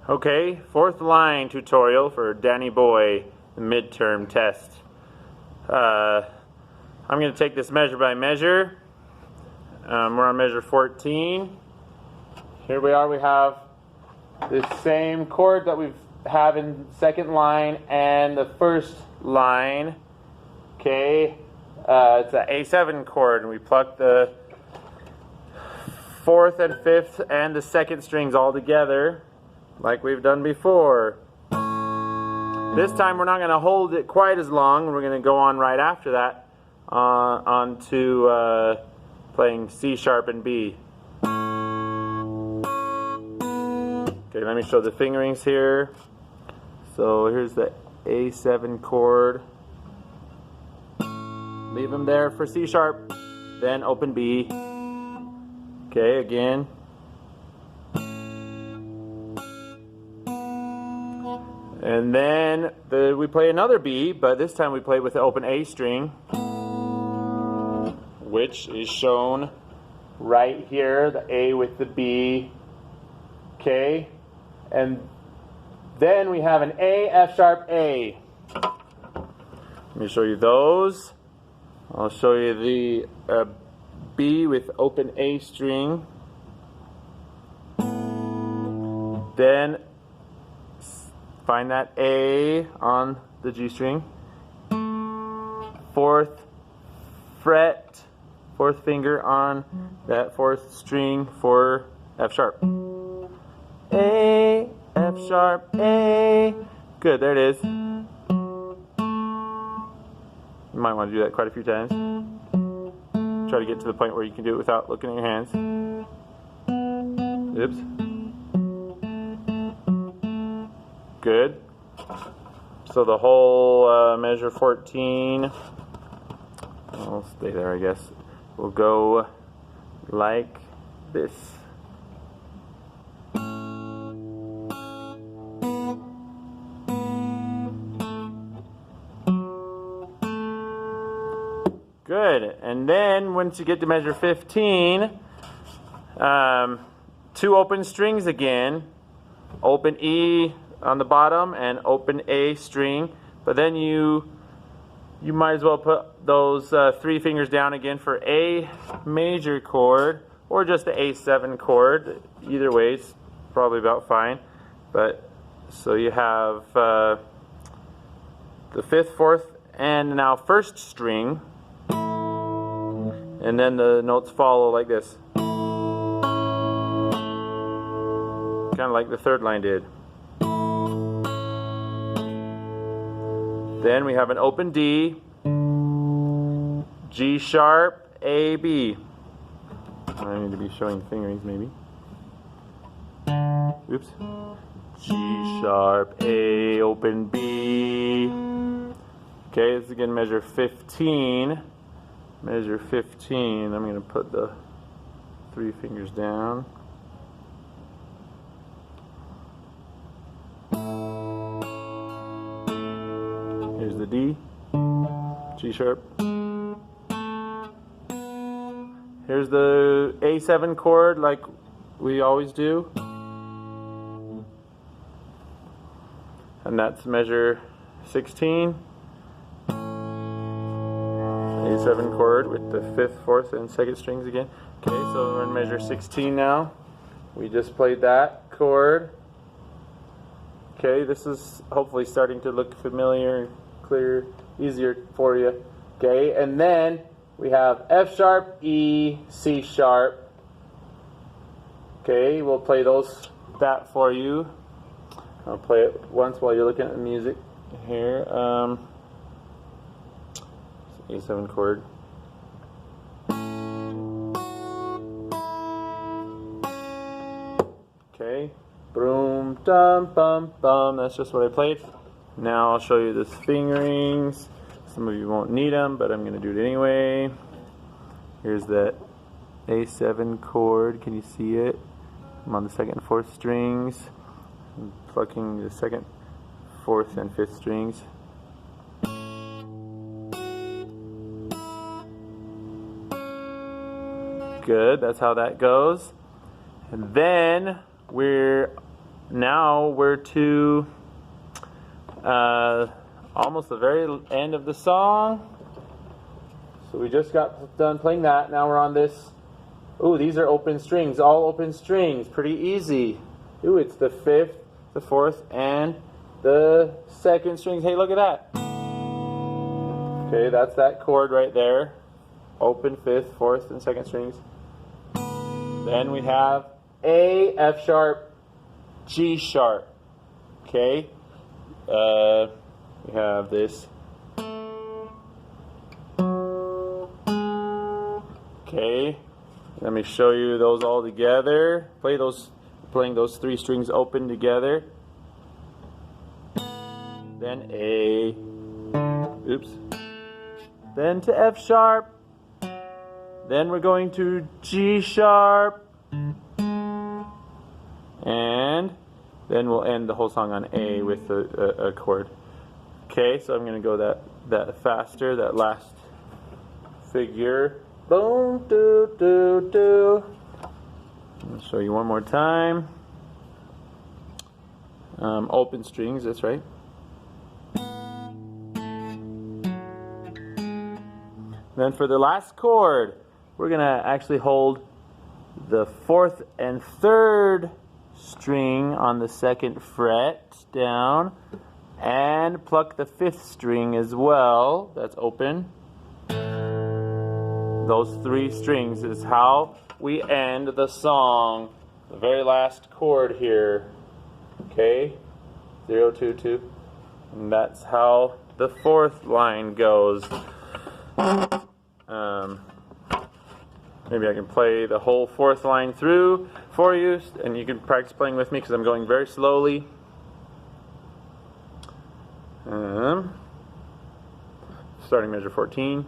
Okay, fourth line tutorial for Danny Boy, the midterm test. I'm going to take this measure by measure. We're on measure 14. Here we are, we have the same chord that we have in second line and the first line. Okay, it's an A7 chord, and we pluck the fourth and fifth and the second strings all together, like we've done before. This time we're not going to hold it quite as long. We're going to go on right after that on to playing C sharp and B. Okay, let me show the fingerings here. So here's the A7 chord. Leave them there for C sharp, then open B. Okay, again. And then we play another B, but this time we play with the open A string, which is shown right here, the A with the B. Okay, and then we have an A, F sharp, A. Let me show you those. I'll show you the B with open A string. Then find that A on the G string. Fourth fret, fourth finger on that fourth string for F sharp. A, F sharp, A. Good, there it is. You might want to do that quite a few times. Try to get to the point where you can do it without looking at your hands. Oops. Good. So the whole measure 14, I'll stay there I guess, will go like this. Good. And then once you get to measure 15, two open strings again, open E on the bottom and open A string, but then you might as well put those three fingers down again for A major chord or just the A7 chord. Either way is probably about fine. But so you have the fifth, fourth, and now first string, and then the notes follow like this, kind of like the third line did. Then we have an open D, G sharp, A, B. I need to be showing fingerings maybe. Oops. G sharp, A, open B. Okay, this is again measure 15. Measure 15, I'm going to put the three fingers down. Here's the D, G sharp. Here's the A7 chord like we always do. And that's measure 16. A7 chord with the fifth, fourth, and second strings again. Okay, so we're in measure 16 now. We just played that chord. Okay, this is hopefully starting to look familiar, clear, easier for you. Okay, and then we have F sharp, E, C sharp. Okay, we'll play that for you. I'll play it once while you're looking at the music here. A7 chord. Okay, boom, dum, bum, bum. That's just what I played. Now I'll show you the fingerings. Some of you won't need them, but I'm going to do it anyway. Here's that A7 chord. Can you see it? I'm on the second and fourth strings. I'm plucking the second, fourth, and fifth strings. Good, that's how that goes. And then we're now we're to almost the very end of the song. So we just got done playing that. Now we're on this. Ooh, these are open strings, all open strings. Pretty easy. Ooh, it's the 5th, the 4th, and the 2nd strings. Hey, look at that. Okay, that's that chord right there. Open 5th, 4th, and 2nd strings. Then we have A, F sharp, G sharp. Okay. We have this. Okay. Let me show you those all together. Playing those 3 strings open together. Then A. Oops. Then to F sharp. Then we're going to G sharp. And then we'll end the whole song on A with a chord. Okay, so I'm going to go that faster, that last figure. Boom, do, do, do. I'll show you one more time. Open strings, that's right. Then for the last chord, we're going to actually hold the 4th and 3rd string on the 2nd fret down and pluck the 5th string as well. That's open. Those 3 strings is how we end the song. The very last chord here. Okay? 0, 2, 2. And that's how the 4th line goes. Maybe I can play the whole 4th line through for you, and you can practice playing with me because I'm going very slowly. Starting measure 14.